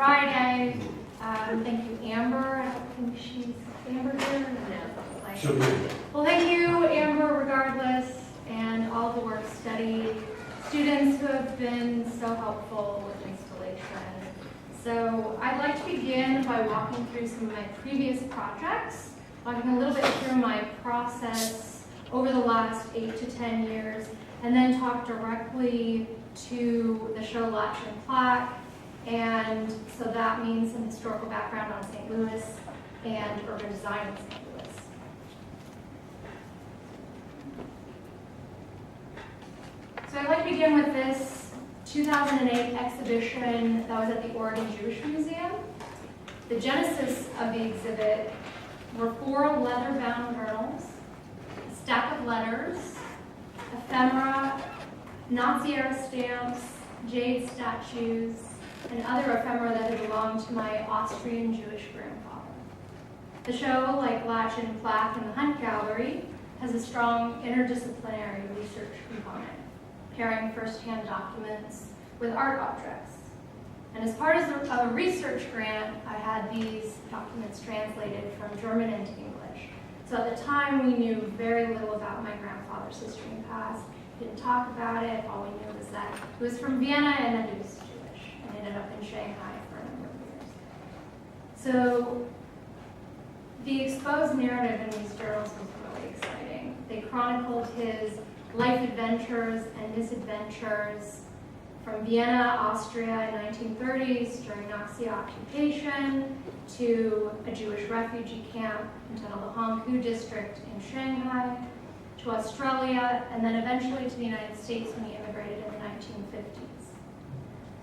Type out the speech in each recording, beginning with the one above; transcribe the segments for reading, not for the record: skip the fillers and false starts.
Friday. Thank you, Amber. I don't think she's Amber here. No. She'll be here. Well, thank you, Amber, regardless, and all the work study students who have been so helpful with installation. So I'd like to begin by walking through some of my previous projects, walking a little bit through my process over the last 8 to 10 years, and then talk directly to the show Latch and Plaque, and so that means some historical background on St. Louis and urban design in St. Louis. So I'd like to begin with this 2008 exhibition that was at the Oregon Jewish Museum. The genesis of the exhibit were 4 leather-bound journals, a stack of letters, ephemera, Nazi-era stamps, jade statues, and other ephemera that had belonged to my Austrian Jewish grandfather. The show, like Latch and Plaque and the Hunt Gallery, has a strong interdisciplinary research component, pairing first-hand documents with art objects. And as part of a research grant, I had these documents translated from German into English. So at the time, we knew very little about my grandfather's history and past. Didn't talk about it. All we knew was that he was from Vienna and that he was Jewish, and ended up in Shanghai for a number of years. So the exposed narrative in these journals was really exciting. They chronicled his life adventures and misadventures from Vienna, Austria in the 1930s during Nazi occupation, to a Jewish refugee camp entitled the Hongkou district in Shanghai, to Australia, and then eventually to the United States when he immigrated in the 1950s.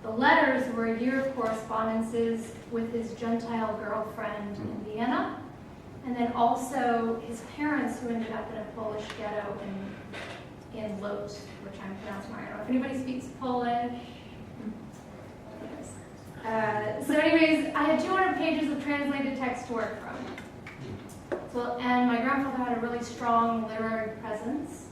The letters were a year of correspondences with his Gentile girlfriend in Vienna, and then also his parents who ended up in a Polish ghetto in Lot, which I'm pronouncing right. I don't know if anybody speaks Polish. So anyways, I had 200 pages of translated text to work from. So, and my grandfather had a really strong literary presence.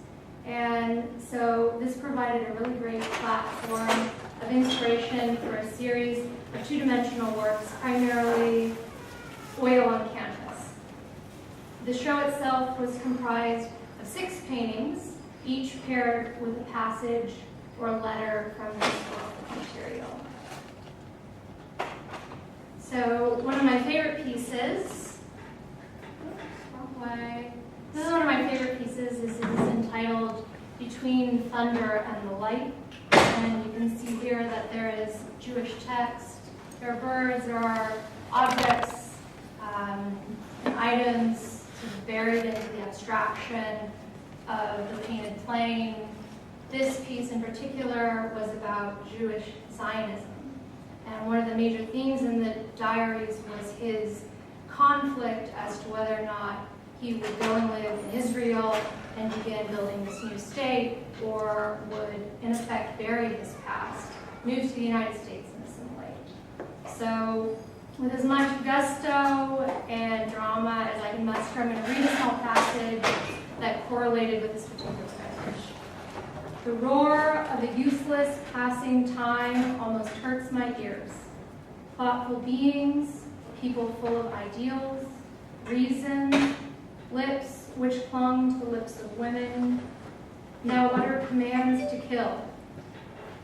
And so this provided a really great platform of inspiration for a series of 2-dimensional works, primarily oil on canvas. The show itself was comprised of 6 paintings, each paired with a passage or a letter from the historical material. So one of my favorite pieces, this is one of my favorite pieces, is entitled Between Thunder and the Light. And you can see here that there is Jewish text, there are birds, there are objects and items sort of buried into the abstraction of the painted plane. This piece in particular was about Jewish Zionism. And one of the major themes in the diaries was his conflict as to whether or not he would go and live in Israel and begin building this new state, or would, in effect, bury his past, move to the United States and assimilate. So, with as much gusto and drama as I can muster, I'm going to read a small passage that correlated with this particular passage. The roar of the useless passing time almost hurts my ears. Thoughtful beings, people full of ideals, reason, lips which clung to the lips of women, now utter commands to kill.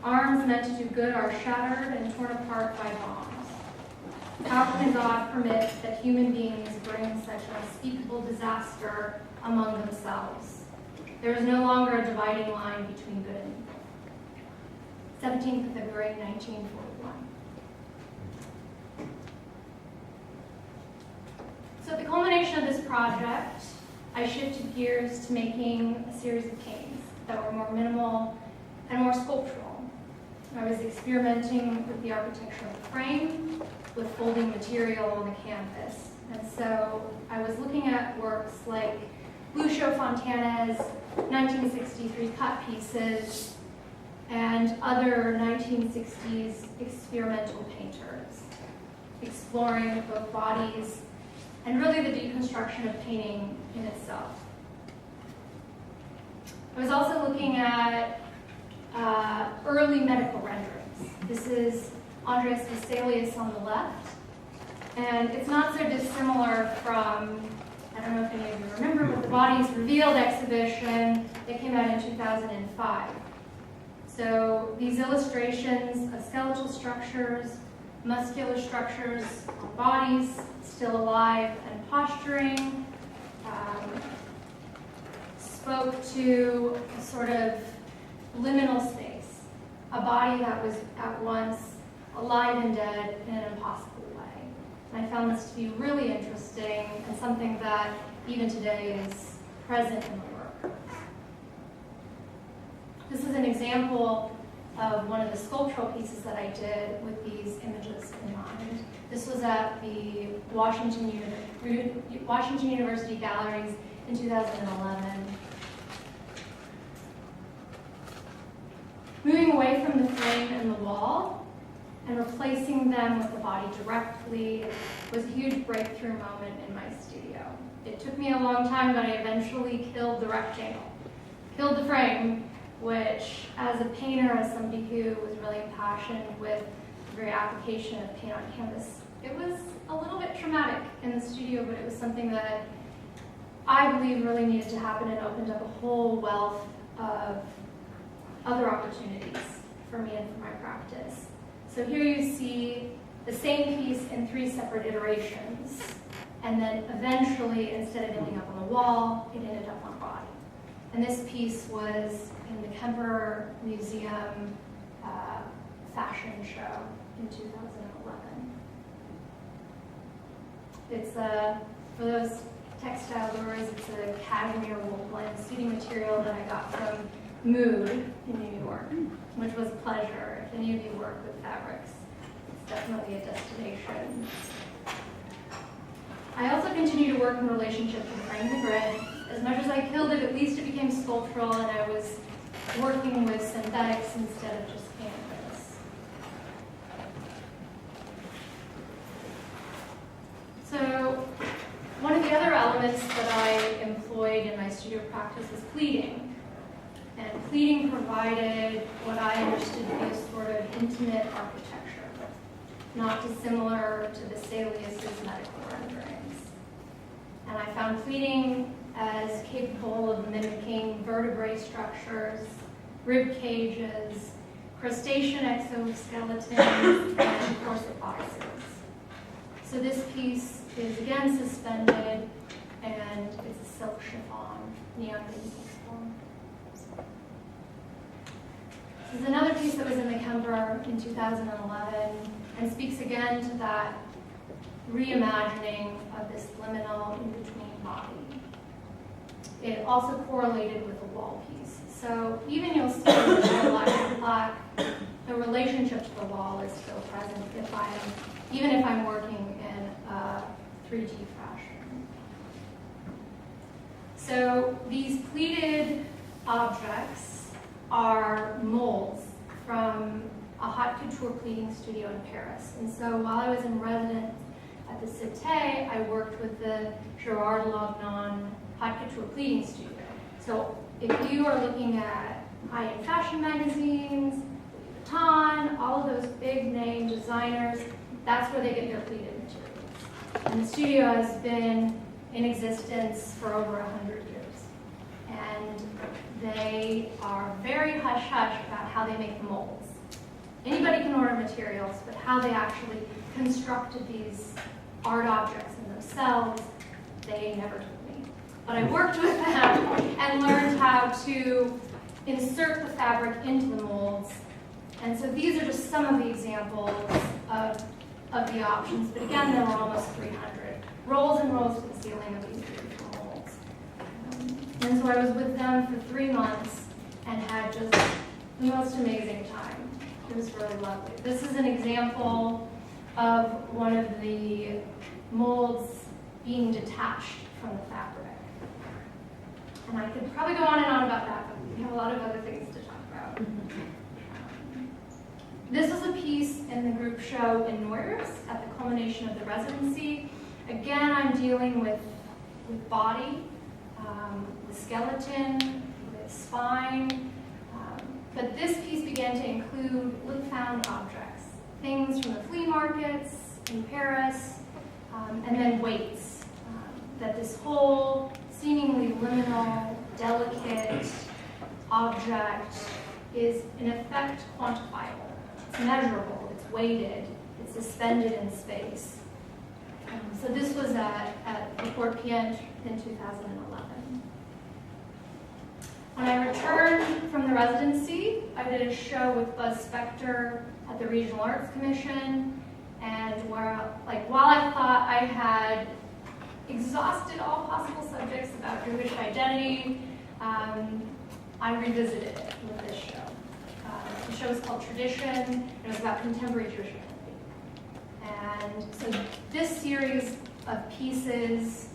Arms meant to do good are shattered and torn apart by bombs. How can God permit that human beings bring such unspeakable disaster among themselves? There is no longer a dividing line between good and evil. 17th of February, 1941. So at the culmination of this project, I shifted gears to making a series of paintings that were more minimal and more sculptural. I was experimenting with the architecture of the frame, with folding material on the canvas. And so I was looking at works like Lucio Fontana's 1963 cut pieces and other 1960s experimental painters, exploring both bodies and really the deconstruction of painting in itself. I was also looking at early medical renderings. This is Andreas Vesalius on the left. And it's not so dissimilar from, I don't know if any of you remember, but the Bodies Revealed exhibition that came out in 2005. So these illustrations of skeletal structures, muscular structures on bodies still alive and posturing, spoke to a sort of liminal space, a body that was at once alive and dead in an impossible way. And I found this to be really interesting and something that even today is present in the work. This is an example of one of the sculptural pieces that I did with these images in mind. This was at the Washington University Galleries in 2011. Moving away from the frame and the wall and replacing them with the body directly was a huge breakthrough moment in my studio. It took me a long time, but I eventually killed the rectangle, killed the frame, which as a painter, as somebody who was really impassioned with the very application of paint on canvas, it was a little bit traumatic in the studio, but it was something that I believe really needed to happen and opened up a whole wealth of other opportunities for me and for my practice. So here you see the same piece in 3 separate iterations, and then eventually, instead of ending up on the wall, it ended up on body. And this piece was in the Kemper Museum fashion show in 2011. It's for those textile lures, it's a cashmere wool blend suiting material that I got from Mood in New York, which was a pleasure. If any of you work with fabrics, it's definitely a destination. I also continue to work in relationship to frame the grid. As much as I killed it, at least it became sculptural, and I was working with synthetics instead of just canvas. So one of the other elements that I employed in my studio practice was pleating. And pleating provided what I understood to be a sort of intimate architecture, not dissimilar to Vesalius's medical renderings. And I found pleating as capable of mimicking vertebrate structures, rib cages, crustacean exoskeletons, and corset boxes. So this piece is again suspended, and it's a silk chiffon, neon green silk chiffon. This is another piece that was in the Kemper in 2011 and speaks again to that reimagining of this liminal in-between body. It also correlated with the wall piece. So even you'll see the black and black, the relationship to the wall is still present even if I'm working in a 3D fashion. So these pleated objects are molds from a haute couture pleating studio in Paris. And so while I was in residence at the Cité, I worked with the Gerard Lognon haute couture pleating studio. So if you are looking at high-end fashion magazines, Louis Vuitton, all of those big name designers, that's where they get their pleated materials. And the studio has been in existence for over 100 years. And they are very hush-hush about how they make the molds. Anybody can order materials, but how they actually constructed these art objects in themselves, they never told me. But I worked with them and learned how to insert the fabric into the molds. And so these are just some of the examples of the options. But again, there were almost 300. Rolls and rolls to the ceiling of these beautiful molds. And so I was with them for 3 months and had just the most amazing time. It was really lovely. This is an example of one of the molds being detached from the fabric. And I could probably go on and on about that, but we have a lot of other things to talk about. This was a piece in the group show in Noyers at the culmination of the residency. Again, I'm dealing with body, with skeleton, with spine, but this piece began to include little found objects. things from the flea markets in Paris, and then weights. That this whole seemingly liminal, delicate object is in effect quantifiable. It's measurable, it's weighted, it's suspended in space. So this was at the Port Piet in 2011. When I returned from the residency, I did a show with Buzz Spector at the Regional Arts Commission, and while I thought I had exhausted all possible subjects about Jewish identity, I revisited it with this show. The show is called Tradition, and it was about contemporary Jewish identity. And so this series of pieces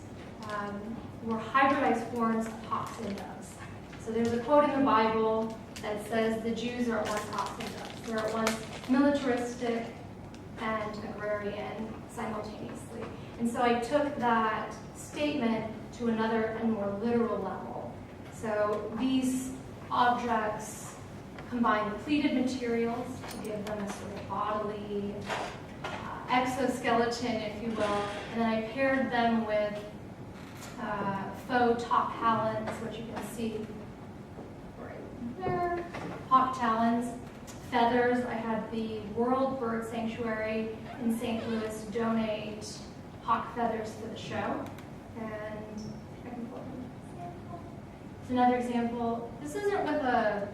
were hybridized forms of hawks and doves. So there's a quote in the Bible that says the Jews are at once hawks and doves. They're at once militaristic and agrarian simultaneously. And so I took that statement to another and more literal level. So these objects combine pleated materials to give them a sort of bodily exoskeleton, if you will, and then I paired them with faux top talons, which you can see right there, hawk talons, feathers. I had the World Bird Sanctuary in St. Louis donate hawk feathers for the show, and I can pull an example. It's another example. This isn't with a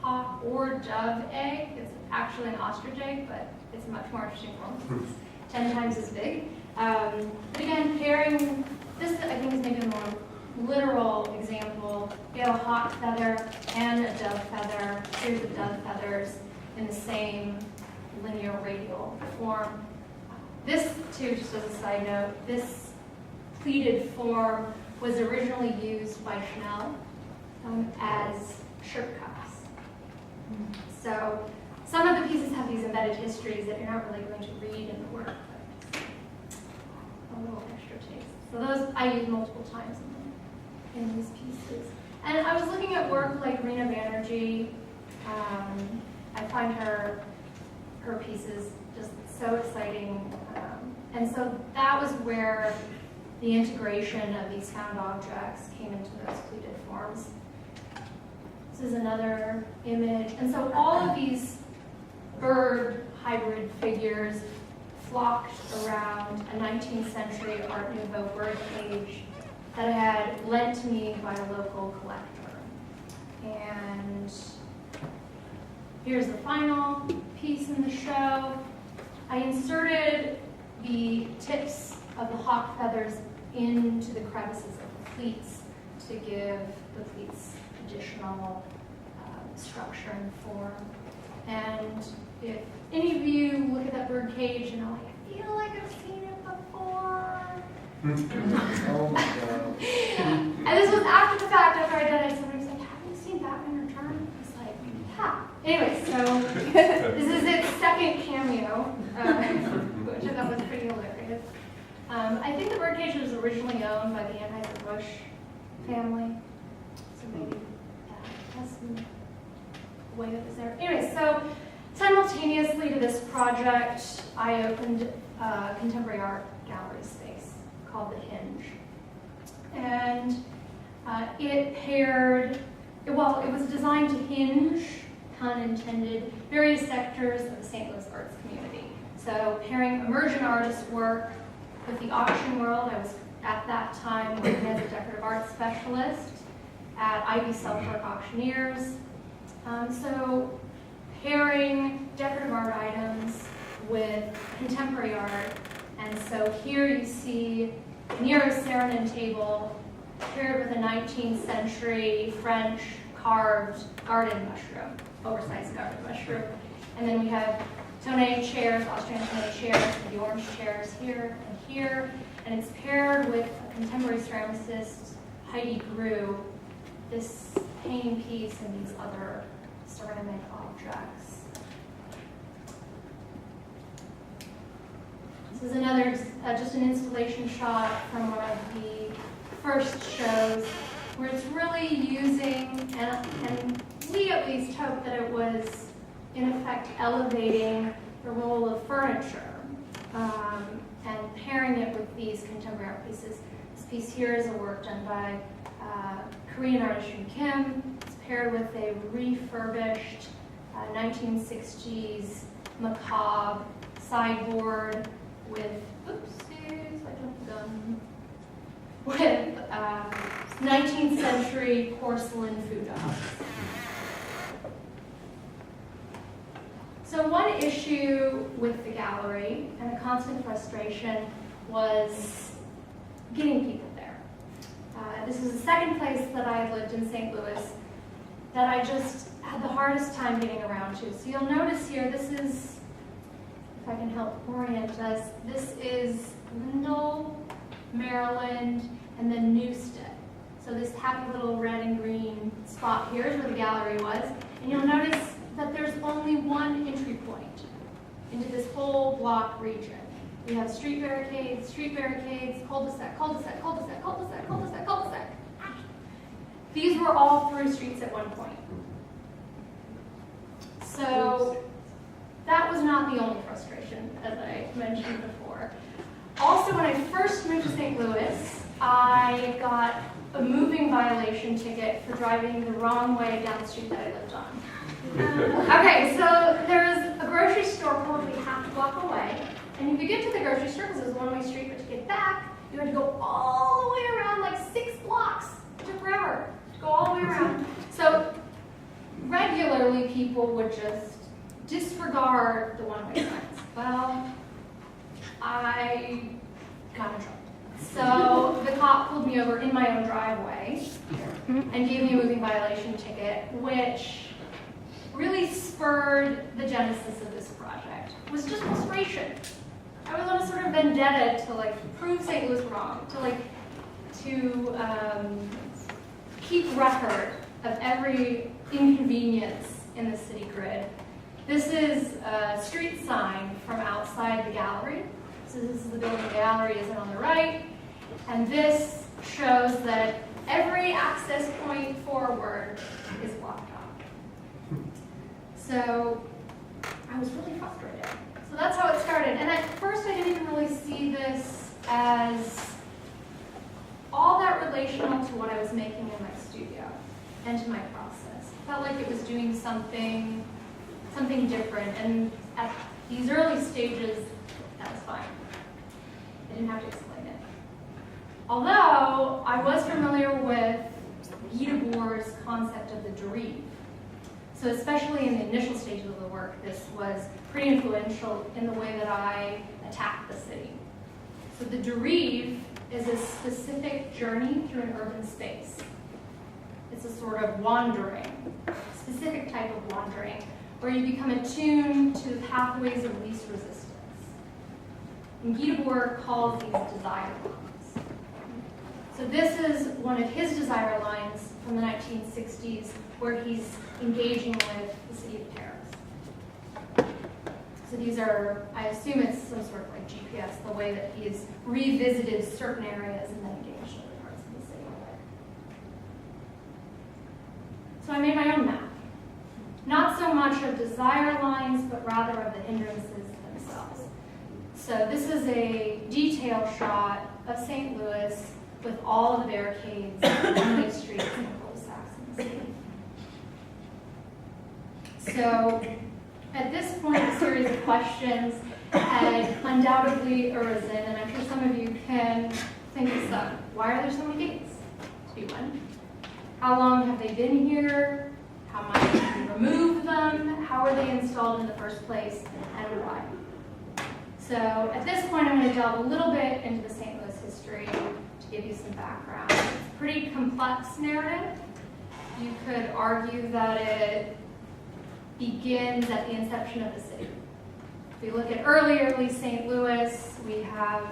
hawk or dove egg. It's actually an ostrich egg, but it's a much more interesting form. It's 10 times as big. But again, pairing this, I think, is maybe a more literal example. You have a hawk feather and a dove feather. Here's the dove feathers in the same linear radial form. This, too, just as a side note, this pleated form was originally used by Chanel as shirt cuffs. So some of the pieces have these embedded histories that you're not really going to read in the work, but a little extra taste. So those I use multiple times in these pieces. And I was looking at work like Rena Banerjee. I find her pieces just so exciting. And so that was where the integration of these found objects came into those pleated forms. This is another image. And so all of these bird hybrid figures flocked around a 19th century Art Nouveau bird cage that I had lent to me by a local collector. And here's the final piece in the show. I inserted the tips of the hawk feathers into the crevices of the pleats to give the pleats additional structure and form. And if any of you look at that bird cage and are like, I feel like I've seen it before. Oh my God. And this was after the fact, after I did it, somebody was like, have you seen Batman Return? I was like, yeah. Anyway, so this is its second cameo, which I thought was pretty hilarious. I think the birdcage was originally owned by the Anheuser-Busch family, so maybe that's the way that was there. Anyway, so simultaneously to this project, I opened a contemporary art gallery space called The Hinge. And it paired, well, it was designed to hinge, pun intended, various sectors of the St. Louis arts community. So pairing immersion artist work with the auction world. I was at that time working as a decorative arts specialist at Ivy Self-Work Auctioneers. So pairing decorative art items with contemporary art. And so here you see a Nero Saarinen table paired with a 19th century French carved garden mushroom, oversized garden mushroom. And then we have tonneau chairs, Austrian tonneau chairs, the orange chairs here and here. And it's paired with a contemporary ceramicist, Heidi Grew, this painting piece and these other ceramic objects. This is another, just an installation shot from one of the first shows where it's really using, and we at least hope that it was in effect elevating the role of furniture and pairing it with these contemporary art pieces. This piece here is a work done by Korean artist Yoon Kim. It's paired with a refurbished 1960s macabre sideboard with, oopsies, I jumped the gun, with 19th century porcelain food dogs. So one issue with the gallery and a constant frustration was getting people there. This is the second place that I have lived in St. Louis that I just had the hardest time getting around to. So you'll notice here, this is, if I can help orient us, this is Lindell, Maryland, and then Newstead. So this happy little red and green spot here is where the gallery was. And you'll notice that there's only one entry point into this whole block region. We have street barricades, cul-de-sac, cul-de-sac, cul-de-sac, cul-de-sac, cul-de-sac, cul-de-sac. These were all through streets at one point. So that was not the only frustration, as I mentioned before. Also, when I first moved to St. Louis, I got a moving violation ticket for driving the wrong way down the street that I lived on. Okay, so there's a grocery store probably half a block away, and you could get to the grocery store because it was a one-way street, but to get back, you had to go all the way around, like 6 blocks. It took forever to go all the way around. So regularly, people would just disregard the one-way signs. Well, I got in trouble. So the cop pulled me over in my own driveway and gave me a moving violation ticket, which really spurred the genesis of this project. It was just frustration. I was on a sort of vendetta to prove St. Louis wrong, to keep record of every inconvenience in the city grid. This is a street sign from outside the gallery. So this is the building gallery is on the right, and this shows that every access point forward is blocked off. So I was really frustrated. So that's how it started. And at first I didn't even really see this as all that relational to what I was making in my studio and to my process. It felt like it was doing something different. And at these early stages, that was fine. I didn't have to explain it. Although I was familiar with Guy Debord's concept of the derive. So especially in the initial stages of the work, this was pretty influential in the way that I attacked the city. So the derive is a specific journey through an urban space. It's a sort of wandering, specific type of wandering, where you become attuned to the pathways of least resistance. And Guy Debord calls these desire lines. So this is one of his desire lines from the 1960s, where he's engaging with the city of Paris. So these are, I assume it's some sort of GPS, the way that he's revisited certain areas and then engaged other parts of the city. So I made my own map. Not so much of desire lines, but rather of the hindrances themselves. So this is a detailed shot of St. Louis with all of the barricades, one-way streets, and cul-de-sacs in the city. So at this point, a series of questions had undoubtedly arisen, and I'm sure some of you can think this up. Why are there so many gates? To be one. How long have they been here? How much did we remove them? How were they installed in the first place? And why? So at this point, I'm going to delve a little bit into the St. Louis history to give you some background. It's a pretty complex narrative. You could argue that it begins at the inception of the city. If we look at early St. Louis, we have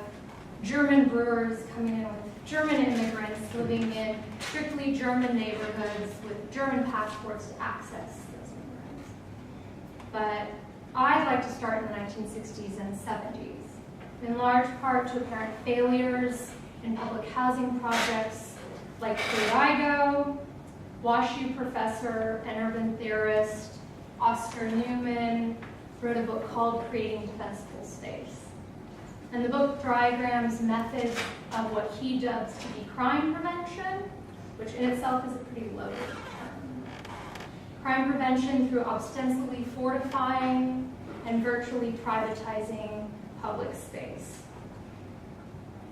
German brewers coming in with German immigrants living in strictly German neighborhoods with German passports to access those immigrants. But I'd like to start in the 1960s and 70s, in large part to apparent failures in public housing projects like Furigo, WashU professor and urban theorist Oscar Newman wrote a book called Creating Defensible Space. And the book diagrams methods of what he dubs to be crime prevention, which in itself is a pretty loaded term. Crime prevention through ostensibly fortifying and virtually privatizing public space.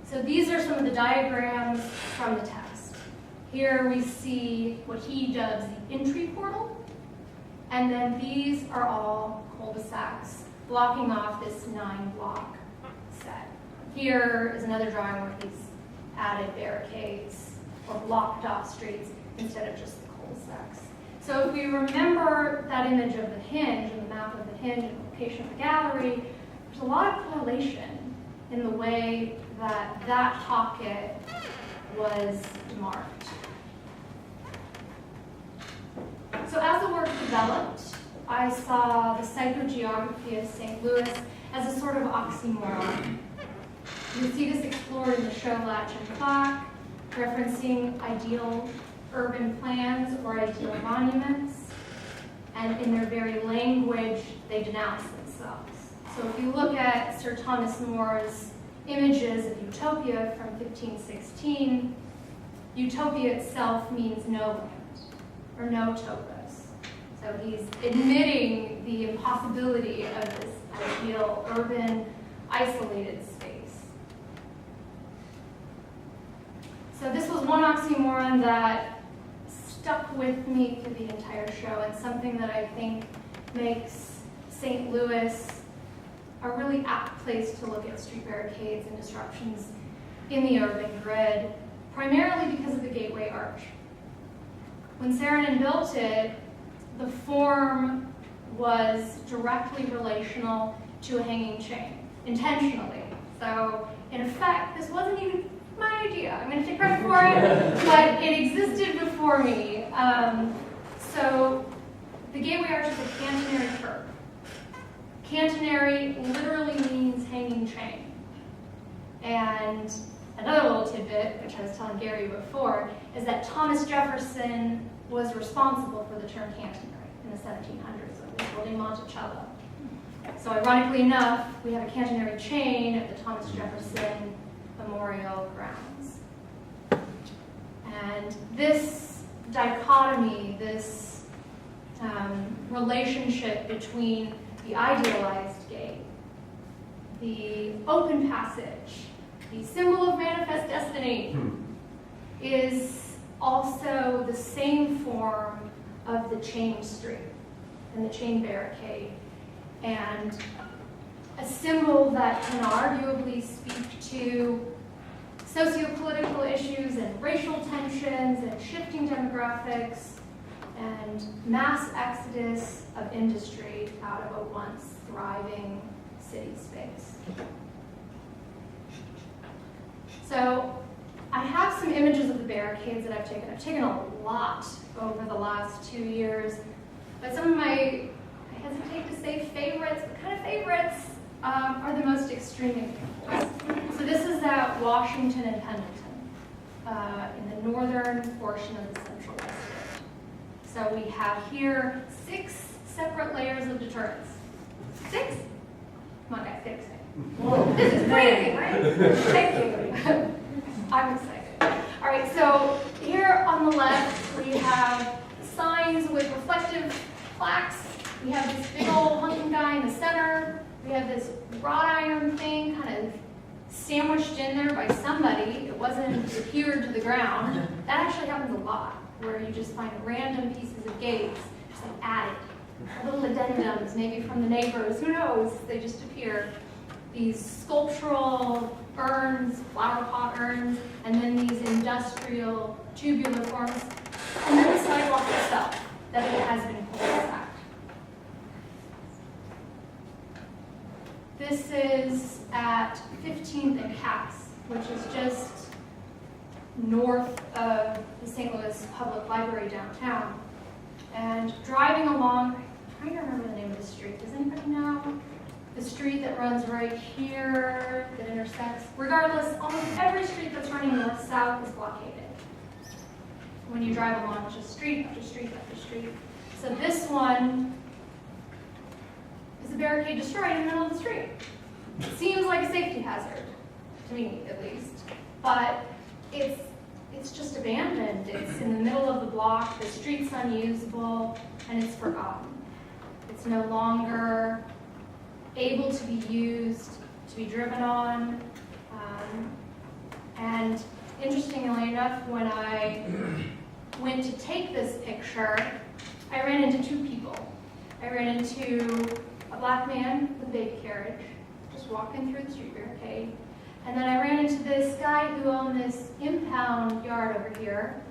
So these are some of the diagrams from the text. Here we see what he dubs the entry portal, and then these are all cul-de-sacs blocking off this 9-block set. Here is another drawing where he's added barricades or blocked off streets instead of just the cul-de-sacs. So if we remember that image of the hinge and the map of the hinge and the location of the gallery, there's a lot of correlation in the way that that pocket was marked. So as the work developed, I saw the psychogeography of St. Louis as a sort of oxymoron. You see this explored in the show Latch and Plaque, referencing ideal urban plans or ideal monuments, and in their very language, they denounce themselves. So if you look at Sir Thomas More's images of utopia from 1516, utopia itself means no land, or no topos. So he's admitting the impossibility of this ideal urban, isolated space. So this was one oxymoron that stuck with me through the entire show, and something that I think makes St. Louis a really apt place to look at street barricades and disruptions in the urban grid, primarily because of the Gateway Arch. When Saarinen built it, the form was directly relational to a hanging chain, intentionally. So in effect, this wasn't even my idea. I'm going to take credit for it, but it existed before me. So the Gateway Arch is a catenary curve. Catenary literally means hanging chain. And another little tidbit, which I was telling Gary before, is that Thomas Jefferson was responsible for the term catenary in the 1700s when he was building Monticello. So ironically enough, we have a catenary chain at the Thomas Jefferson Memorial Grounds. And this dichotomy, this relationship between the idealized gate, the open passage, the symbol of manifest destiny, is also the same form of the chain street and the chain barricade, and a symbol that can arguably speak to socio-political issues and racial tensions and shifting demographics and mass exodus of industry out of a once thriving city space. So I have some images of the barricades that I've taken. I've taken a lot over the last 2 years, but some of my, I hesitate to say favorites, but kind of favorites are the most extreme examples. So this is at Washington and Pendleton in the northern portion of the Central West. So we have here 6 separate layers of deterrence. 6? Come on guys, 6. Whoa. This is crazy, right? Thank you. I'm excited. All right, so here on the left, we have signs with reflective plaques. We have this big old hunting guy in the center. We have this wrought iron thing kind of sandwiched in there by somebody. It wasn't adhered to the ground. That actually happens a lot, where you just find random pieces of gates, just like added. Little addendums, maybe from the neighbors, who knows? They just appear. These sculptural urns, flower pot urns, and then these industrial tubular forms, and then the sidewalk itself, that it has been cul-de-sac. This is at 15th and Cass, which is just north of the St. Louis Public Library downtown. And driving along, I'm trying to remember the name of the street. Does anybody know? The street that runs right here, that intersects. Regardless, almost every street that's running north-south is blockaded. When you drive along, it's just street after street after street. So this one is a barricade destroyed in the middle of the street. It seems like a safety hazard, to me at least, but it's just abandoned. It's in the middle of the block, the street's unusable, and it's forgotten. It's no longer able to be used, to be driven on. And interestingly enough, when I went to take this picture, I ran into two people. I ran into a black man with a baby carriage, just walking through the street barricade. And then I ran into this guy who owned this impound yard over here,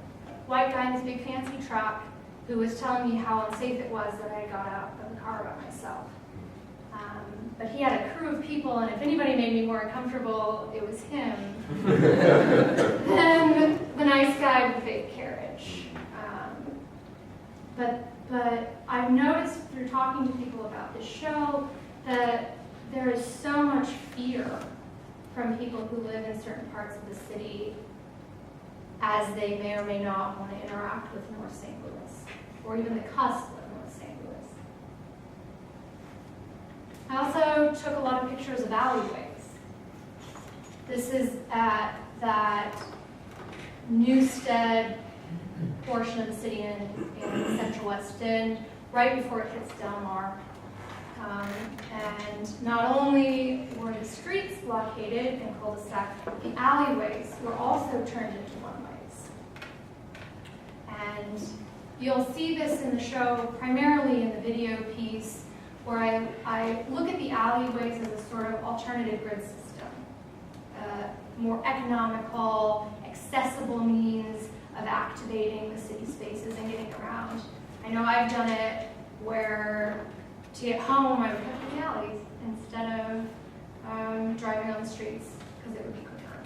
white guy in this big fancy truck, who was telling me how unsafe it was that I got out of the car by myself. But he had a crew of people, and if anybody made me more uncomfortable, it was him. And the nice guy with the big carriage. But I've noticed through talking to people about this show that there is so much fear from people who live in certain parts of the city, as they may or may not want to interact with North St. Louis, or even the cusp of North St. Louis. I also took a lot of pictures of alleyways. This is at that Newstead portion of the city in Central West End, right before it hits Del Mar. And not only were the streets blockaded and cul-de-sac, the alleyways were also turned into one-ways. And you'll see this in the show, primarily in the video piece, where I look at the alleyways as a sort of alternative grid system, more economical, accessible means of activating the city spaces and getting around. I know I've done it where to get home I would cut through the alleys instead of driving on the streets because it would be quicker.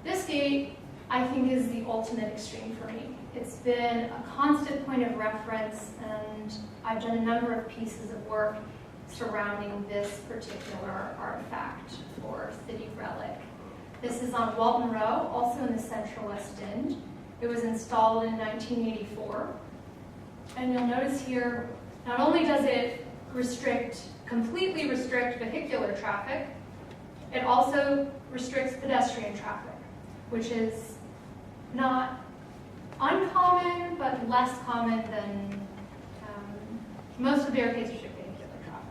This gate, I think, is the ultimate extreme for me. It's been a constant point of reference, and I've done a number of pieces of work surrounding this particular artifact or city relic. This is on Walton Row, also in the Central West End. It was installed in 1984. And you'll notice here, not only does it completely restrict vehicular traffic, it also restricts pedestrian traffic, which is not uncommon, but less common than most of the barricades restrict vehicular traffic.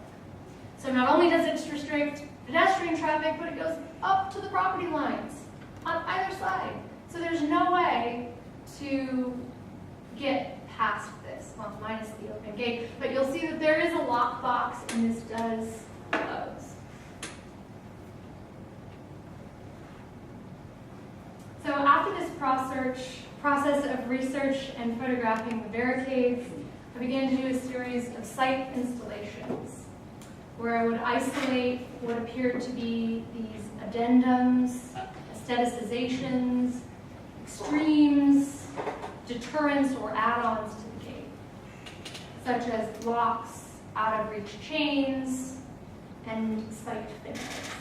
So not only does it restrict pedestrian traffic, but it goes up to the property lines on either side. So there's no way to get past this, well, minus the open gate, but you'll see that there is a lockbox and this does close. So after this process of research and photographing the barricades, I began to do a series of site installations where I would isolate what appeared to be these addendums, aestheticizations, extremes, deterrents or add-ons to the gate, such as locks, out-of-reach chains, and spiked finials.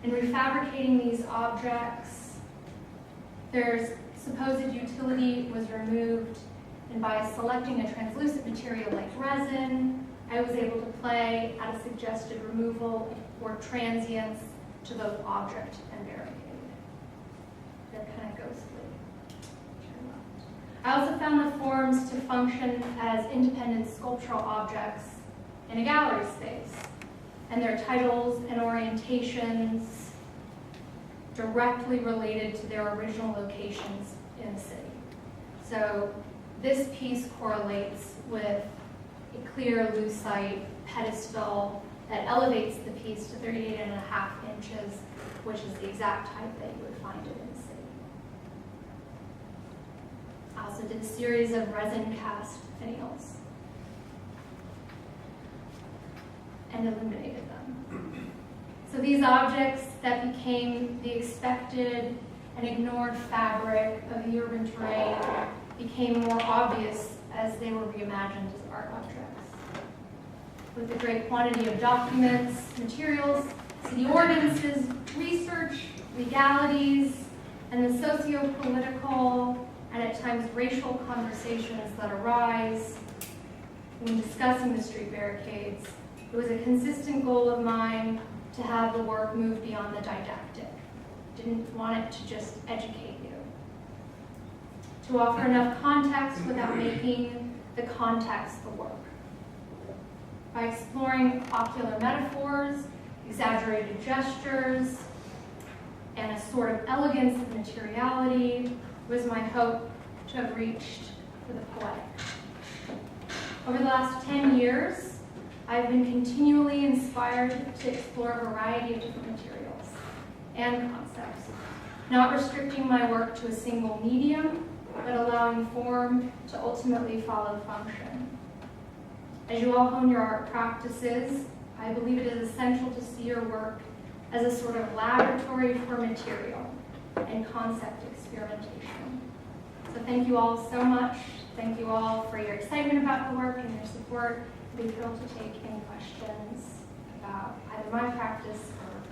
In refabricating these objects, their supposed utility was removed, and by selecting a translucent material like resin, I was able to play at a suggested removal or transience to both object and barricade. They're kind of ghostly. I also found the forms to function as independent sculptural objects in a gallery space, and their titles and orientations directly related to their original locations in the city. So this piece correlates with a clear lucite pedestal that elevates the piece to 38.5 inches, which is the exact height that you would find it in the city. I also did a series of resin cast finials and illuminated them. So these objects that became the expected and ignored fabric of the urban terrain became more obvious as they were reimagined as art objects. With the great quantity of documents, materials, city ordinances, research, legalities, and the socio-political and at times racial conversations that arise, when discussing the street barricades, it was a consistent goal of mine to have the work move beyond the didactic. Didn't want it to just educate you. To offer enough context without making the context the work. By exploring ocular metaphors, exaggerated gestures, and a sort of elegance of materiality was my hope to have reached for the poetic. Over the last 10 years, I've been continually inspired to explore a variety of different materials and concepts, not restricting my work to a single medium, but allowing form to ultimately follow function. As you all hone your art practices, I believe it is essential to see your work as a sort of laboratory for material and concept experimentation. So thank you all so much. Thank you all for your excitement about the work and your support. I'd be thrilled to take any questions about either my practice or